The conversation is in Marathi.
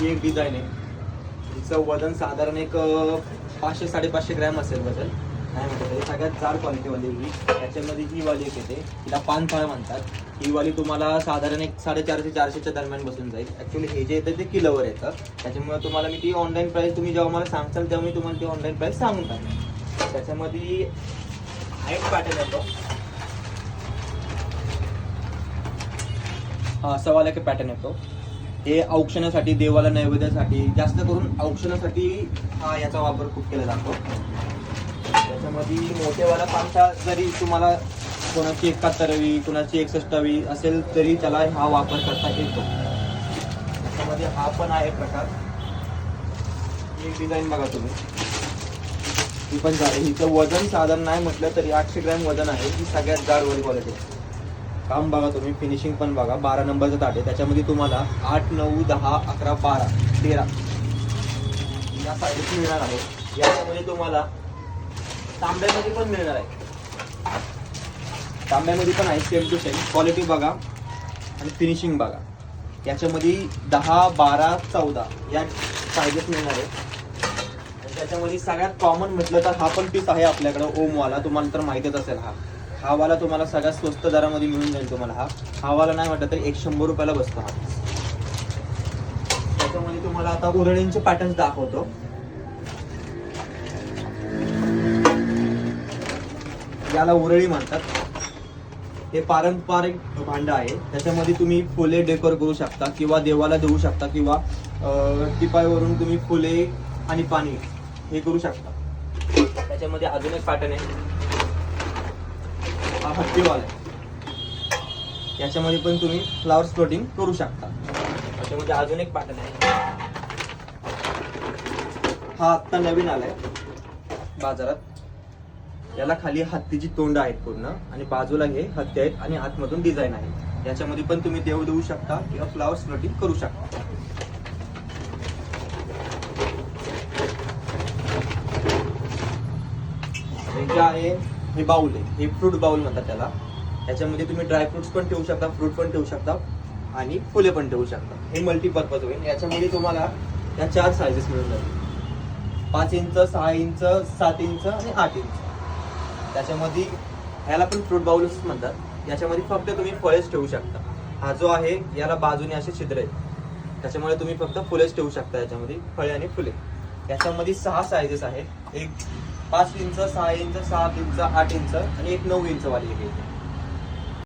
ही एक डिझाईन आहे. हिचं वजन साधारण एक 500-550 ग्रॅम असेल वजन. नाही म्हणतात हे सगळ्यात जाड क्वालिटीवाली ही. त्याच्यामध्ये ही वाली एक येते, तिला पानफळ म्हणतात. ही वाली तुम्हाला साधारण एक 450-400च्या दरम्यान बसून जाईल. ॲक्च्युली हे जे येतं ते किलोवर येतं, त्याच्यामुळे तुम्हाला मी ती ऑनलाईन प्राईस तुम्ही जेव्हा मला सांगताल तेव्हा मी तुम्हाला ती ऑनलाईन प्राईस सांगून टाकेन. त्याच्यामध्ये हाईट पॅटर्न येतो, हा असा वाला एक पॅटर्न येतो. हे औक्षणासाठी, देवाला नैवेद्यासाठी, जास्त करून औक्षणासाठी हा याचा वापर खूप केला जातो. त्याच्यामध्ये मोठेवाला पानसा जरी तुम्हाला कोणाची 71वी कोणाची 61वी असेल तरी त्याला हा वापर करता येतो. त्याच्यामध्ये हा पण आहे प्रकार. एक डिझाईन बघा तुम्ही, ही पण जाड आहे. हिचं वजन साधारण नाही म्हटलं तरी 800 ग्रॅम वजन आहे. ही सगळ्यात जाड वाली क्वालिटी. काम बघा तुम्ही, फिनिशिंग पण बघा. 12 नंबरचं ताट आहे. त्याच्यामध्ये तुम्हाला 8, 9, 10, 11, 12, 13 या साईज मिळणार आहे. याच्यामध्ये तुम्हाला तांब्यामध्ये पण मिळणार आहे. तांब्यामध्ये पण आहे, सेम टू सेम. क्वालिटी बघा आणि फिनिशिंग बघा. याच्यामध्ये 10, 12, 14 या साईजेस मिळणार आहे. आणि त्याच्यामध्ये सगळ्यात कॉमन म्हटलं तर हा पण पीस आहे आपल्याकडं ओमवाला. तुम्हाला तर माहितीच असेल. हा वाला तुम्हाला सगळ्यात स्वस्त दरामध्ये मिळून जाईल तुम्हाला. हा वाला नाही म्हटलं तरी 100 रुपयाला बसतो हा. त्याच्यामध्ये तुम्हाला आता उरळींचे पॅटर्न्स दाखवतो. याला उरळी म्हणतात. हे पारंपरिक भांडं आहे. त्याच्यामध्ये तुम्ही फुले डेकोर करू शकता किंवा देवाला देऊ शकता किंवा टिपाईवरून तुम्ही फुले आणि पाणी हे करू शकता. त्याच्यामध्ये अजून एक पॅटर्न आहे, हा हत्तीवाला आहे. याच्यामध्ये पण तुम्ही फ्लावर्स फ्लोटिंग करू शकता. त्याच्यामध्ये अजून एक पॅटर्न आहे, हा आत्ता नवीन आलाय बाजारात. याला खाली हत्तीची तोंड आहेत पूर्ण आणि बाजूला हे हत्ती आहेत आणि आतमधून डिझाईन आहे. याच्यामध्ये पण तुम्ही देव देऊ शकता किंवा फ्लावर्स फ्लोटिंग करू शकता. हे जे आहे हे बाउल आहे, हे फ्रूट बाउल म्हणतात त्याला. त्याच्यामध्ये तुम्ही ड्रायफ्रुट्स पण ठेवू शकता, फ्रूट पण ठेवू शकता आणि फुले पण ठेवू शकता. हे मल्टीपर्पज होईल. याच्यामध्ये तुम्हाला या 4 साईजेस मिळून जाईल, 5 इंच, 6 इंच, 7 इंच आणि 8 इंच. त्याच्यामध्ये ह्याला पण फ्रूट बाउल्स म्हणतात. याच्यामध्ये फक्त तुम्ही फळेच ठेवू शकता. हा जो आहे याला बाजूने असे छिद्र आहेत, त्याच्यामुळे तुम्ही फक्त फुलेच ठेवू शकता. याच्यामध्ये फळे आणि फुले. याच्यामध्ये 6 साईजेस आहेत, एक 5 इंच, 6 इंच, 7 इंच, 8 इंच आणि एक 9 इंच वाली आहे.